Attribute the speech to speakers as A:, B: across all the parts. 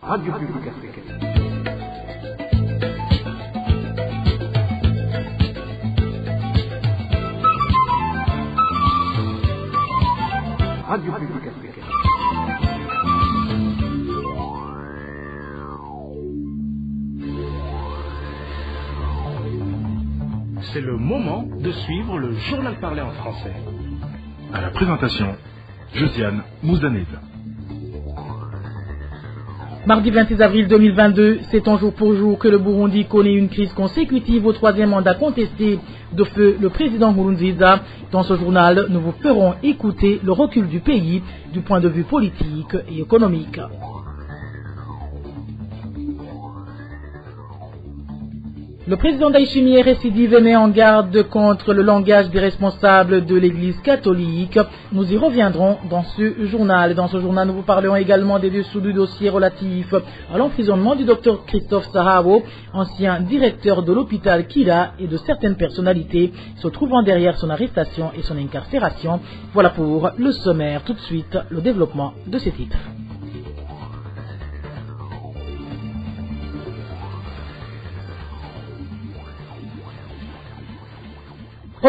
A: Radio Publique Africaine. Radio Publique Africaine.
B: C'est le moment de suivre le journal parlé en français.
C: À la présentation, Josiane Mouzaned.
D: Mardi 26 avril 2022, c'est en jour pour jour que le Burundi connaît une crise consécutive au troisième mandat contesté de feu le président Nkurunziza. Dans ce journal, nous vous ferons écouter le recul du pays du point de vue politique et économique. Le président Ndayishimiye récidive et met en garde contre le langage des responsables de l'Église catholique. Nous y reviendrons dans ce journal. Dans ce journal, nous vous parlerons également des dessous du dossier relatif à l'emprisonnement du docteur Christophe Sahabo, ancien directeur de l'hôpital Kira, et de certaines personnalités se trouvant derrière son arrestation et son incarcération. Voilà pour le sommaire. Tout de suite, le développement de ces titres.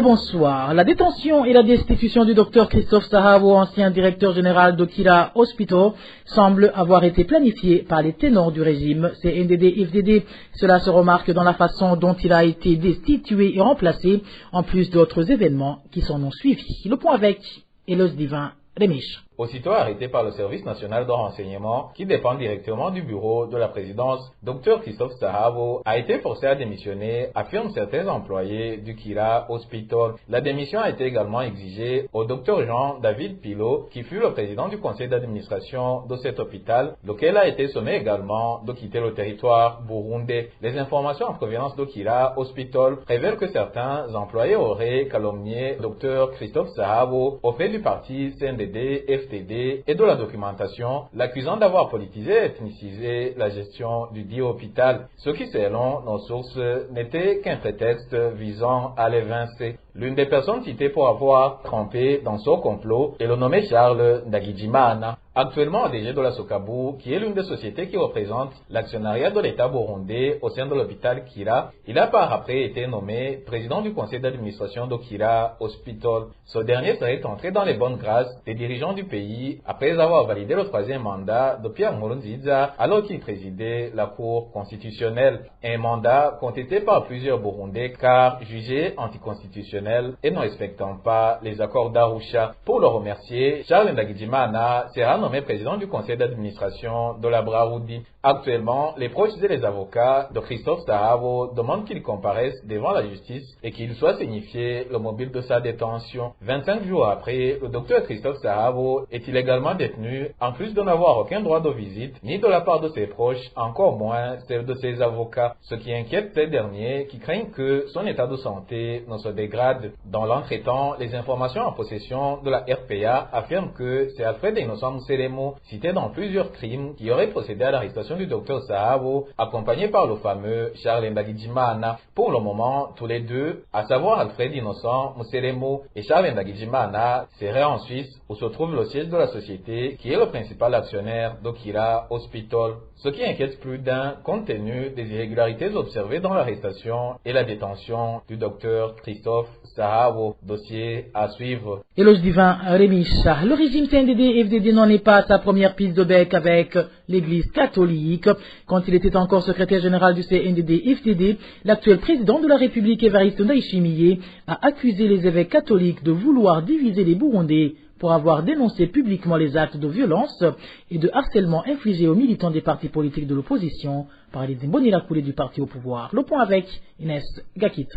D: Bonsoir. La détention et la destitution du docteur Christophe Sahabo, ancien directeur général d'Okira Hospital, semble avoir été planifiée par les ténors du régime CNDD-FDD. Cela se remarque dans la façon dont il a été destitué et remplacé, en plus d'autres événements qui s'en ont suivi. Le point avec Elos Divin Remish.
E: Aussitôt arrêté par le service national de renseignement, qui dépend directement du bureau de la présidence, Dr Christophe Sahabo a été forcé à démissionner, affirment certains employés du Kira Hospital. La démission a été également exigée au Dr Jean-David Pilot, qui fut le président du conseil d'administration de cet hôpital, lequel a été sommé également de quitter le territoire burundais. Les informations en provenance de Kira Hospital révèlent que certains employés auraient calomnié Dr Christophe Sahabo au fait du parti CNDD-FDD et de la documentation, l'accusant d'avoir politisé et ethnicisé la gestion du dit hôpital, ce qui, selon nos sources, n'était qu'un prétexte visant à l'évincer. L'une des personnes citées pour avoir trempé dans ce complot est le nommé Charles Ndagijimana, actuellement DG de la Sokabu, qui est l'une des sociétés qui représente l'actionnariat de l'État burundais au sein de l'hôpital Kira. Il a par après été nommé président du conseil d'administration de Kira Hospital. Ce dernier serait entré dans les bonnes grâces des dirigeants du pays après avoir validé le troisième mandat de Pierre Nkurunziza alors qu'il présidait la Cour constitutionnelle. Un mandat contesté par plusieurs Burundais car jugé anticonstitutionnel et ne respectant pas les accords d'Arusha. Pour le remercier, Charles Ndagijimana sera nommé président du conseil d'administration de la Braroudi. Actuellement, les proches et les avocats de Christophe Sahabo demandent qu'il comparaisse devant la justice et qu'il soit signifié le mobile de sa détention. 25 jours après, le docteur Christophe Sahabo est illégalement détenu, en plus de n'avoir aucun droit de visite, ni de la part de ses proches, encore moins celle de ses avocats, ce qui inquiète ces derniers qui craignent que son état de santé ne se dégrade. Dans l'entretemps, les informations en possession de la RPA affirment que c'est Alfred Innocent Mousselemo, cité dans plusieurs crimes, qui aurait procédé à l'arrestation du docteur Sahabo, accompagné par le fameux Charles Ndagijimana. Pour le moment, tous les deux, à savoir Alfred Innocent Mousselemo et Charles Ndagijimana, seraient en Suisse, où se trouve le siège de la société, qui est le principal actionnaire d'Okira Hospital. Ce qui inquiète plus d'un, compte tenu des irrégularités observées dans l'arrestation et la détention du docteur Christophe Sahabo. Dossier à suivre.
D: Éloge divin Rémicha. Le régime CNDD-FDD n'en est pas à sa première prise de bec avec l'Église catholique. Quand il était encore secrétaire général du CNDD-FDD, l'actuel président de la République, Évariste Ndayishimiye, a accusé les évêques catholiques de vouloir diviser les Burundais pour avoir dénoncé publiquement les actes de violence et de harcèlement infligés aux militants des partis politiques de l'opposition par les Imbonirakoulé du parti au pouvoir. Le point avec Inès Gakit.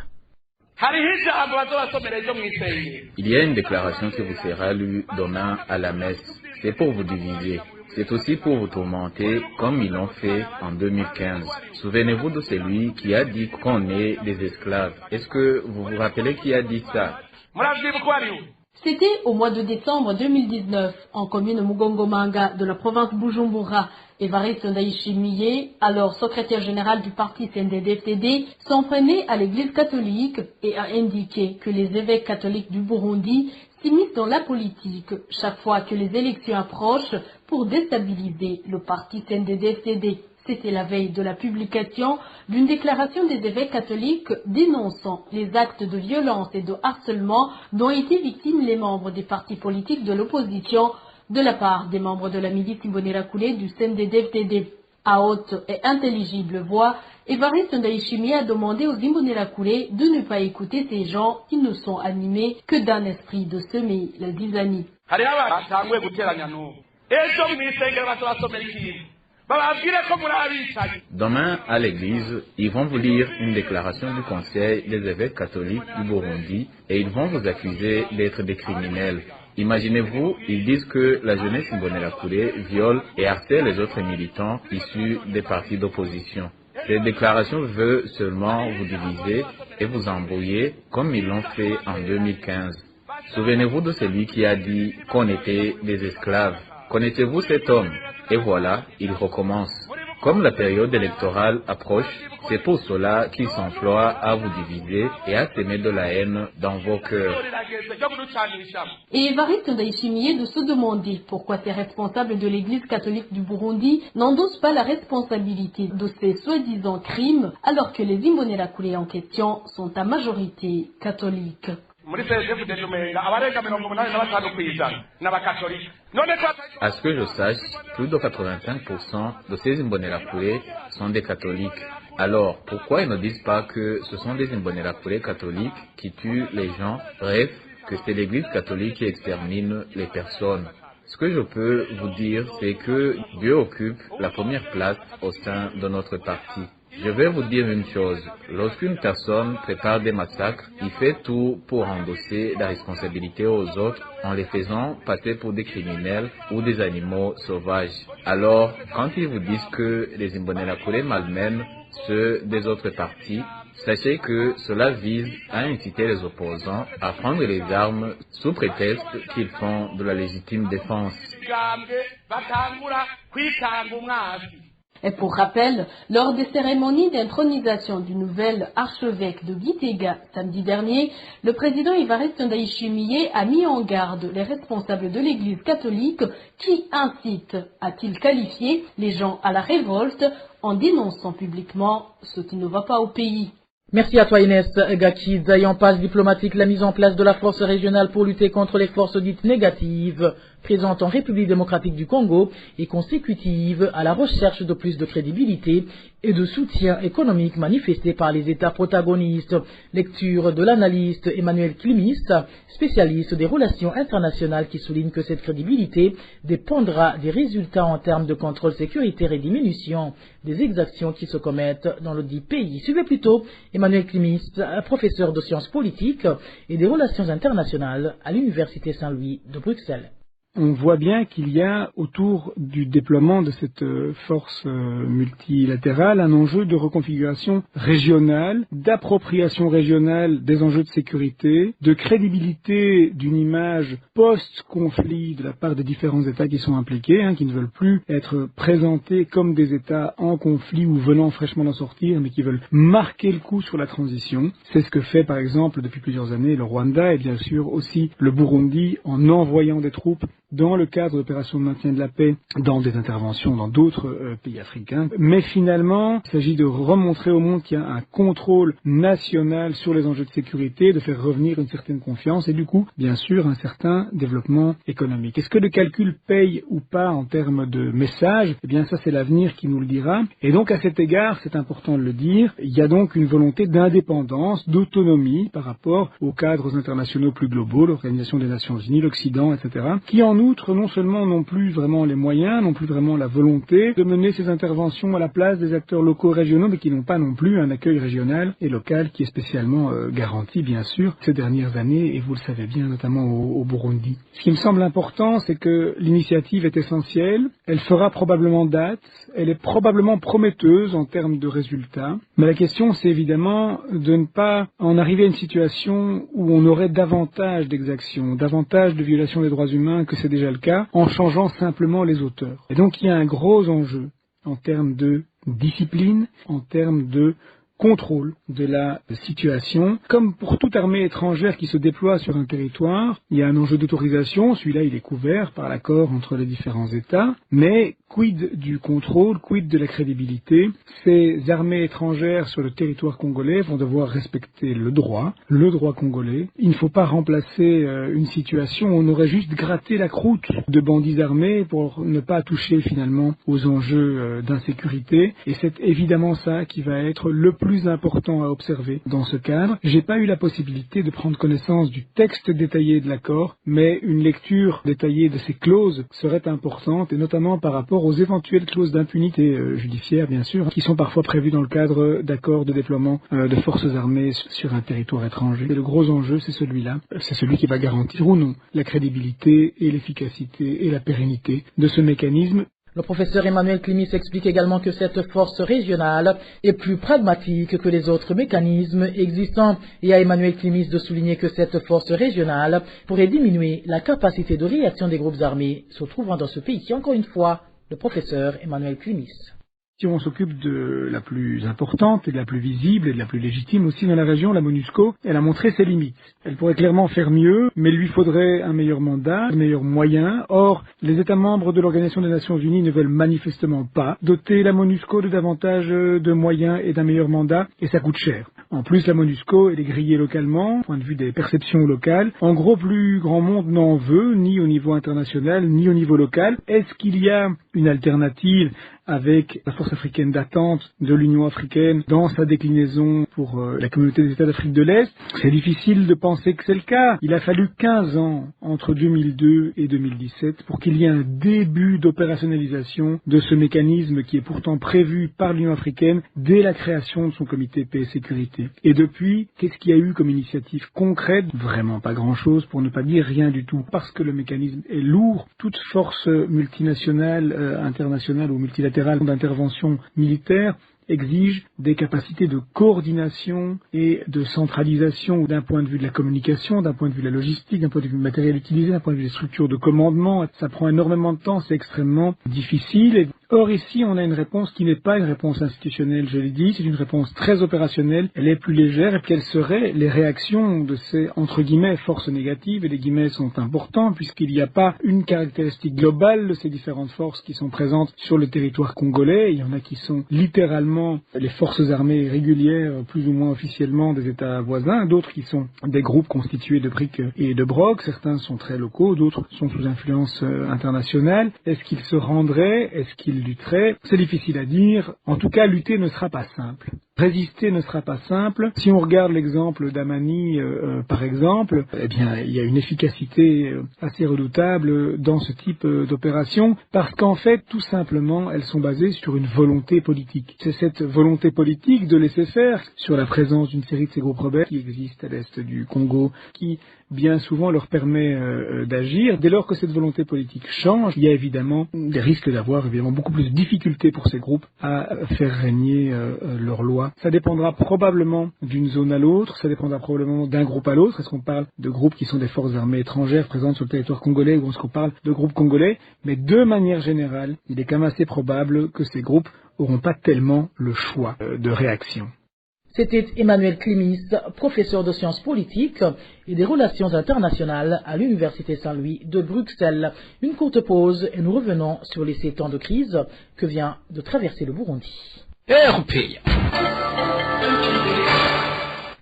F: Il y a une déclaration qui vous sera lue demain à la messe. C'est pour vous diviser. C'est aussi pour vous tourmenter comme ils l'ont fait en 2015. Souvenez-vous de celui qui a dit qu'on est des esclaves. Est-ce que vous vous rappelez qui a dit ça?
G: C'était au mois de décembre 2019, en commune Mugongo-Manga de la province Bujumbura. Évariste Ndayishimiye, alors secrétaire général du parti CNDD-FDD, s'en prenait à l'église catholique et a indiqué que les évêques catholiques du Burundi s'immiscent dans la politique chaque fois que les élections approchent pour déstabiliser le parti CNDD-FDD. C'était la veille de la publication d'une déclaration des évêques catholiques dénonçant les actes de violence et de harcèlement dont étaient victimes les membres des partis politiques de l'opposition de la part des membres de la milice Imbonerakure du CNDD-FDD. À haute et intelligible voix, Évariste Ndayishimiye a demandé aux Imbonerakure de ne pas écouter ces gens qui ne sont animés que d'un esprit de semer la zizanie.
F: Demain, à l'église, ils vont vous lire une déclaration du Conseil des évêques catholiques du Burundi et ils vont vous accuser d'être des criminels. Imaginez-vous, ils disent que la jeunesse Imbonerakure viole et harcèle les autres militants issus des partis d'opposition. Cette déclaration veut seulement vous diviser et vous embrouiller comme ils l'ont fait en 2015. Souvenez-vous de celui qui a dit qu'on était des esclaves. Connaissez-vous cet homme? Et voilà, il recommence. Comme la période électorale approche, c'est pour cela qu'il s'emploie à vous diviser et à semer de la haine dans vos cœurs.
G: Et Évariste Ndayishimiye de se demander pourquoi ces responsables de l'Église catholique du Burundi n'endossent pas la responsabilité de ces soi-disant crimes alors que les Imbonerakure en question sont à majorité catholique.
F: À ce que je sache, plus de 85% de ces Imbonerakure sont des catholiques. Alors, pourquoi ils ne disent pas que ce sont des Imbonerakure catholiques qui tuent les gens? Bref, que c'est l'Église catholique qui extermine les personnes. Ce que je peux vous dire, c'est que Dieu occupe la première place au sein de notre parti. Je vais vous dire une chose, lorsqu'une personne prépare des massacres, il fait tout pour endosser la responsabilité aux autres en les faisant passer pour des criminels ou des animaux sauvages. Alors, quand ils vous disent que les Imbonerakure malmènent ceux des autres partis, sachez que cela vise à inciter les opposants à prendre les armes sous prétexte qu'ils font de la légitime défense.
G: Et pour rappel, lors des cérémonies d'intronisation du nouvel archevêque de Gitega samedi dernier, le président Évariste Ndayishimiye a mis en garde les responsables de l'Église catholique qui incitent, a-t-il qualifié, les gens à la révolte en dénonçant publiquement ce qui ne va pas au pays.
D: Merci à toi Inès Gachid. En passe diplomatique, la mise en place de la force régionale pour lutter contre les forces dites négatives présentes en République démocratique du Congo est consécutive à la recherche de plus de crédibilité et de soutien économique manifesté par les États protagonistes. Lecture de l'analyste Emmanuel Klimis, spécialiste des relations internationales, qui souligne que cette crédibilité dépendra des résultats en termes de contrôle sécuritaire et diminution des exactions qui se commettent dans le dit pays. Suivez plutôt Emmanuel Klimis, professeur de sciences politiques et des relations internationales à l'Université Saint-Louis de Bruxelles.
H: On voit bien qu'il y a autour du déploiement de cette force multilatérale un enjeu de reconfiguration régionale, d'appropriation régionale des enjeux de sécurité, de crédibilité d'une image post-conflit de la part des différents États qui sont impliqués, qui ne veulent plus être présentés comme des États en conflit ou venant fraîchement d'en sortir, mais qui veulent marquer le coup sur la transition. C'est ce que fait par exemple depuis plusieurs années le Rwanda et bien sûr aussi le Burundi en envoyant des troupes dans le cadre d'opérations de maintien de la paix, dans des interventions dans d'autres pays africains. Mais finalement, il s'agit de remontrer au monde qu'il y a un contrôle national sur les enjeux de sécurité, de faire revenir une certaine confiance et du coup, bien sûr, un certain développement économique. Est-ce que le calcul paye ou pas en termes de message? Eh bien, ça, c'est l'avenir qui nous le dira. Et donc, à cet égard, c'est important de le dire, il y a donc une volonté d'indépendance, d'autonomie par rapport aux cadres internationaux plus globaux, l'Organisation des Nations Unies, l'Occident, etc., qui en outre, non seulement n'ont plus vraiment les moyens, n'ont plus vraiment la volonté de mener ces interventions à la place des acteurs locaux régionaux, mais qui n'ont pas non plus un accueil régional et local qui est spécialement garanti, bien sûr, ces dernières années, et vous le savez bien, notamment au Burundi. Ce qui me semble important, c'est que l'initiative est essentielle, elle fera probablement date, elle est probablement prometteuse en termes de résultats, mais la question, c'est évidemment de ne pas en arriver à une situation où on aurait davantage d'exactions, davantage de violations des droits humains que c'est déjà le cas, en changeant simplement les auteurs. Et donc il y a un gros enjeu en termes de discipline, en termes de contrôle de la situation. Comme pour toute armée étrangère qui se déploie sur un territoire, il y a un enjeu d'autorisation, celui-là il est couvert par l'accord entre les différents États, mais quid du contrôle, quid de la crédibilité? Ces armées étrangères sur le territoire congolais vont devoir respecter le droit congolais. Il ne faut pas remplacer une situation où on aurait juste gratté la croûte de bandits armés pour ne pas toucher finalement aux enjeux d'insécurité. Et c'est évidemment ça qui va être le plus important à observer dans ce cadre. J'ai pas eu la possibilité de prendre connaissance du texte détaillé de l'accord, mais une lecture détaillée de ces clauses serait importante, et notamment par rapport aux éventuelles clauses d'impunité judiciaire, bien sûr, qui sont parfois prévues dans le cadre d'accords de déploiement de forces armées sur un territoire étranger. Et le gros enjeu, c'est celui-là. C'est celui qui va garantir ou non la crédibilité et l'efficacité et la pérennité de ce mécanisme.
D: Le professeur Emmanuel Klimis explique également que cette force régionale est plus pragmatique que les autres mécanismes existants, et à Emmanuel Klimis de souligner que cette force régionale pourrait diminuer la capacité de réaction des groupes armés se trouvant dans ce pays. Encore une fois, le professeur Emmanuel Klimis.
H: Si on s'occupe de la plus importante et de la plus visible et de la plus légitime aussi dans la région, la MONUSCO, elle a montré ses limites. Elle pourrait clairement faire mieux, mais il lui faudrait un meilleur mandat, un meilleur moyen. Or, les États membres de l'Organisation des Nations Unies ne veulent manifestement pas doter la MONUSCO de davantage de moyens et d'un meilleur mandat, et ça coûte cher. En plus, la MONUSCO, elle est grillée localement, au point de vue des perceptions locales. En gros, plus grand monde n'en veut, ni au niveau international, ni au niveau local. Est-ce qu'il y a une alternative avec la force africaine d'attente de l'Union africaine dans sa déclinaison pour la communauté des États d'Afrique de l'Est? C'est difficile de penser que c'est le cas. Il a fallu 15 ans entre 2002 et 2017 pour qu'il y ait un début d'opérationnalisation de ce mécanisme qui est pourtant prévu par l'Union africaine dès la création de son comité paix et sécurité. Et depuis, qu'est-ce qu'il y a eu comme initiative concrète? Vraiment pas grand-chose, pour ne pas dire rien du tout, parce que le mécanisme est lourd. Toute force multinationale, internationale ou multilatérale d'intervention militaire exige des capacités de coordination et de centralisation d'un point de vue de la communication, d'un point de vue de la logistique, d'un point de vue du matériel utilisé, d'un point de vue des structures de commandement. Ça prend énormément de temps, c'est extrêmement difficile. Or ici, on a une réponse qui n'est pas une réponse institutionnelle, je l'ai dit, c'est une réponse très opérationnelle, elle est plus légère, et quelles seraient les réactions de ces, entre guillemets, forces négatives, et les guillemets sont importants, puisqu'il n'y a pas une caractéristique globale de ces différentes forces qui sont présentes sur le territoire congolais. Il y en a qui sont littéralement les forces armées régulières, plus ou moins officiellement des États voisins, d'autres qui sont des groupes constitués de briques et de brocs, certains sont très locaux, d'autres sont sous influence internationale. Est-ce qu'ils se rendraient? Est-ce qu'ils lutteraient? C'est difficile à dire. En tout cas, lutter ne sera pas simple. Résister ne sera pas simple. Si on regarde l'exemple d'Amani, par exemple, eh bien, il y a une efficacité assez redoutable dans ce type d'opération, parce qu'en fait, tout simplement, elles sont basées sur une volonté politique. C'est cette volonté politique de laisser faire sur la présence d'une série de ces groupes rebelles qui existent à l'est du Congo, qui bien souvent leur permet d'agir. Dès lors que cette volonté politique change, il y a évidemment des risques d'avoir évidemment beaucoup plus de difficultés pour ces groupes à faire régner leurs lois. Ça dépendra probablement d'une zone à l'autre, ça dépendra probablement d'un groupe à l'autre. Est-ce qu'on parle de groupes qui sont des forces armées étrangères présentes sur le territoire congolais, ou est-ce qu'on parle de groupes congolais? Mais de manière générale, il est quand même assez probable que ces groupes n'auront pas tellement le choix de réaction.
D: C'était Emmanuel Klimis, professeur de sciences politiques et des relations internationales à l'Université Saint-Louis de Bruxelles. Une courte pause et nous revenons sur les 7 ans de crise que vient de traverser le Burundi.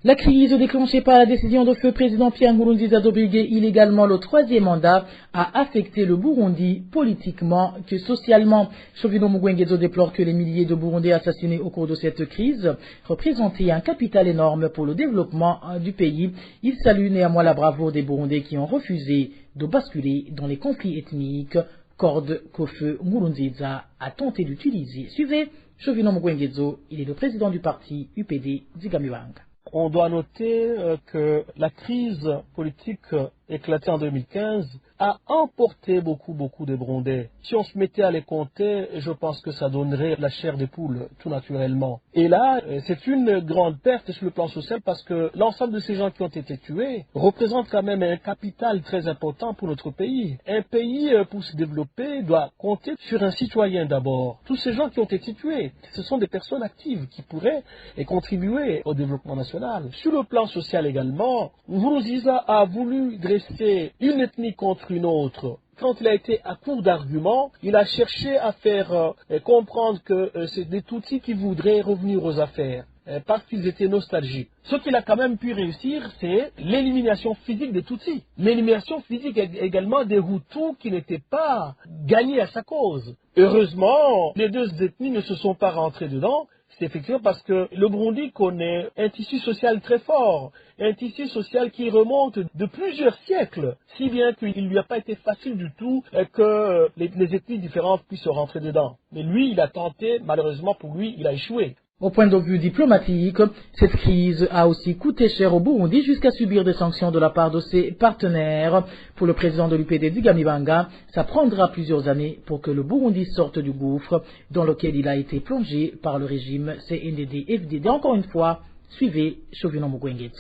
D: La crise déclenchée par la décision de feu président Pierre Nkurunziza de briguer illégalement le 3e mandat a affecté le Burundi politiquement que socialement. Chovino Mugwengezo déplore que les milliers de Burundais assassinés au cours de cette crise représentaient un capital énorme pour le développement du pays. Il salue néanmoins la bravoure des Burundais qui ont refusé de basculer dans les conflits ethniques, corde qu'au feu Nkurunziza a tenté d'utiliser. Suivez Chovino Mugwengezo, il est le président du parti UPD Zigamibanga.
I: On doit noter que la crise politique éclaté en 2015, a emporté beaucoup de Burundais. Si on se mettait à les compter, je pense que ça donnerait la chair des poules, tout naturellement. Et là, c'est une grande perte sur le plan social parce que l'ensemble de ces gens qui ont été tués représente quand même un capital très important pour notre pays. Un pays, pour se développer, doit compter sur un citoyen d'abord. Tous ces gens qui ont été tués, ce sont des personnes actives qui pourraient contribuer au développement national. Sur le plan social également, Nkurunziza a voulu dresser une ethnie contre une autre. Quand il a été à court d'arguments, il a cherché à faire comprendre que c'est des Tutsis qui voudraient revenir aux affaires parce qu'ils étaient nostalgiques. Ce qu'il a quand même pu réussir, c'est l'élimination physique des Tutsis. L'élimination physique également des Hutus qui n'étaient pas gagnés à sa cause. Heureusement, les deux ethnies ne se sont pas rentrées dedans. C'est effectivement parce que le Burundi connaît un tissu social très fort, un tissu social qui remonte de plusieurs siècles, si bien qu'il ne lui a pas été facile du tout que les ethnies différentes puissent rentrer dedans. Mais lui, il a tenté, malheureusement pour lui, il a échoué.
D: Au point de vue diplomatique, cette crise a aussi coûté cher au Burundi jusqu'à subir des sanctions de la part de ses partenaires. Pour le président de l'UPD Digamibanga, ça prendra plusieurs années pour que le Burundi sorte du gouffre dans lequel il a été plongé par le régime CNDD-FDD. Encore une fois, suivez Chauvino Mugwenget.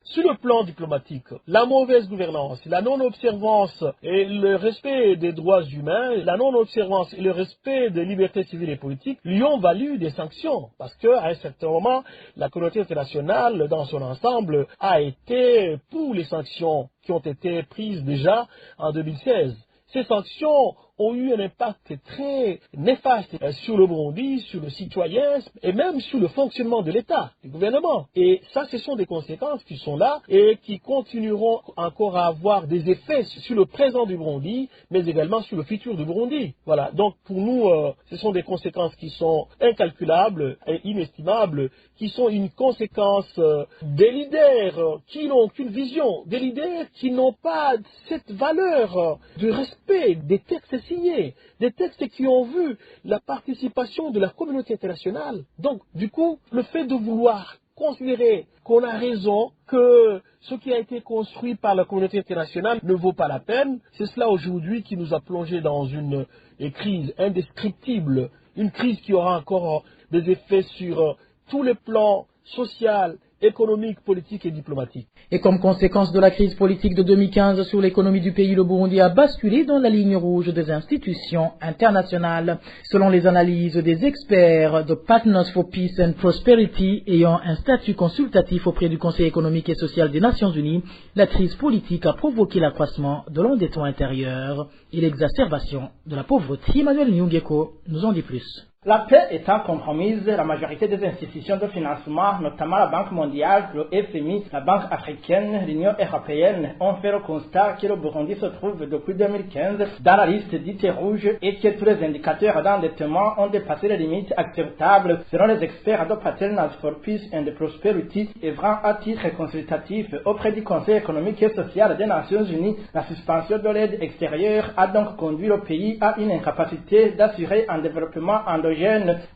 I: Sur le plan diplomatique, la mauvaise gouvernance, la non-observance et le respect des droits humains, la non-observance et le respect des libertés civiles et politiques lui ont valu des sanctions. Parce qu'à un certain moment, la communauté internationale dans son ensemble a été pour les sanctions qui ont été prises déjà en 2016. Ces sanctions ont eu un impact très néfaste sur le Burundi, sur le citoyen et même sur le fonctionnement de l'État, du gouvernement. Et ça, ce sont des conséquences qui sont là et qui continueront encore à avoir des effets sur le présent du Burundi, mais également sur le futur du Burundi. Voilà. Donc pour nous, ce sont des conséquences qui sont incalculables et inestimables, qui sont une conséquence des leaders qui n'ont aucune vision, des leaders qui n'ont pas cette valeur de respect des textes signés, des textes qui ont vu la participation de la communauté internationale. Donc, du coup, le fait de vouloir considérer qu'on a raison, que ce qui a été construit par la communauté internationale ne vaut pas la peine, c'est cela aujourd'hui qui nous a plongé dans une crise indescriptible, une crise qui aura encore des effets sur tous les plans social, économique, politique et diplomatique.
D: Et comme conséquence de la crise politique de 2015 sur l'économie du pays, le Burundi a basculé dans la ligne rouge des institutions internationales. Selon les analyses des experts de Partners for Peace and Prosperity ayant un statut consultatif auprès du Conseil économique et social des Nations Unies, la crise politique a provoqué l'accroissement de l'endettement intérieur et l'exacerbation de la pauvreté. Emmanuel Nyungeko nous en dit plus.
J: La paix étant compromise, la majorité des institutions de financement, notamment la Banque mondiale, le FMI, la Banque africaine, l'Union européenne, ont fait le constat que le Burundi se trouve depuis 2015 dans la liste dite rouge et que tous les indicateurs d'endettement ont dépassé les limites acceptables selon les experts de Partners for Peace and Prosperity, œuvrant à titre consultatif auprès du Conseil économique et social des Nations Unies. La suspension de l'aide extérieure a donc conduit le pays à une incapacité d'assurer un développement endogène.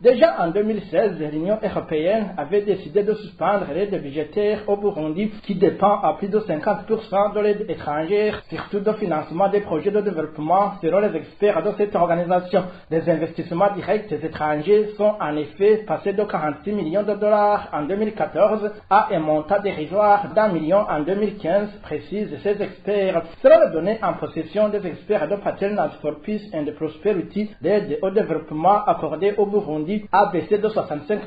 J: Déjà en 2016, l'Union européenne avait décidé de suspendre l'aide budgétaire au Burundi qui dépend à plus de 50% de l'aide étrangère, surtout de financement des projets de développement. Selon les experts de cette organisation, les investissements directs étrangers sont en effet passés de 46 millions de dollars en 2014 à un montant dérisoire d'1 million en 2015, précisent ces experts. Selon les données en possession des experts de Partners for Peace and Prosperity, l'aide au développement accordée au Burundi a baissé de 65%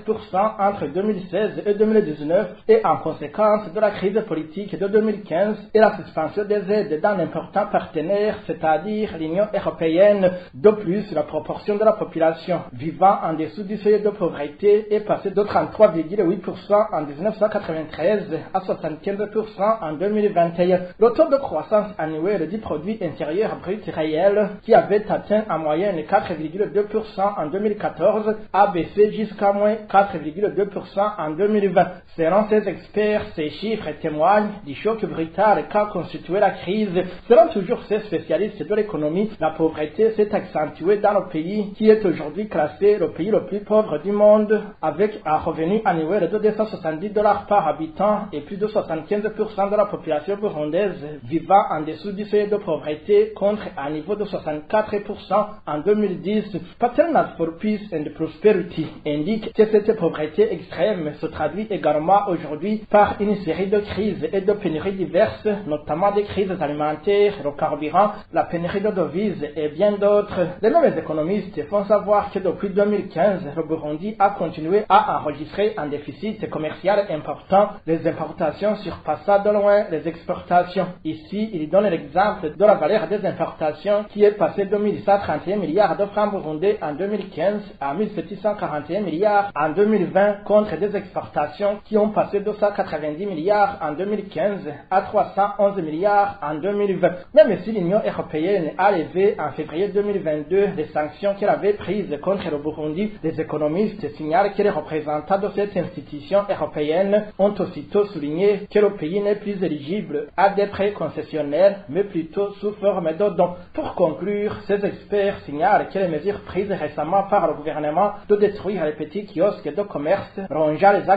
J: entre 2016 et 2019 et en conséquence de la crise politique de 2015 et la suspension des aides d'un important partenaire, c'est-à-dire l'Union européenne. De plus, la proportion de la population vivant en dessous du seuil de pauvreté est passée de 33,8% en 1993 à 75% en 2021. Le taux de croissance annuel du produit intérieur brut réel, qui avait atteint en moyenne 4,2% en 2014, 2014 a baissé jusqu'à moins 4,2% en 2020. Selon ces experts, ces chiffres témoignent du choc brutal qu'a constitué la crise. Selon toujours ces spécialistes de l'économie, la pauvreté s'est accentuée dans le pays qui est aujourd'hui classé le pays le plus pauvre du monde, avec un revenu annuel de $270 par habitant et plus de 75% de la population burundaise vivant en dessous du seuil de pauvreté contre un niveau de 64% en 2010. Pattern for Peace and Prosperity indique que cette pauvreté extrême se traduit également aujourd'hui par une série de crises et de pénuries diverses, notamment des crises alimentaires, le carburant, la pénurie de devises et bien d'autres. Les mêmes économistes font savoir que depuis 2015, le Burundi a continué à enregistrer un déficit commercial important, les importations surpassant de loin les exportations. Ici, il donne l'exemple de la valeur des importations qui est passée de 1131 milliards de francs burundais en 2015 à 1741 milliards en 2020 contre des exportations qui ont passé de 190 milliards en 2015 à 311 milliards en 2020. Même si l'Union européenne a levé en février 2022 les sanctions qu'elle avait prises contre le Burundi, les économistes signalent que les représentants de cette institution européenne ont aussitôt souligné que le pays n'est plus éligible à des prêts concessionnaires, mais plutôt sous forme de dons. Pour conclure, ces experts signalent que les mesures prises récemment par le gouvernement de détruire les petits kiosques de commerce, rongeant les axes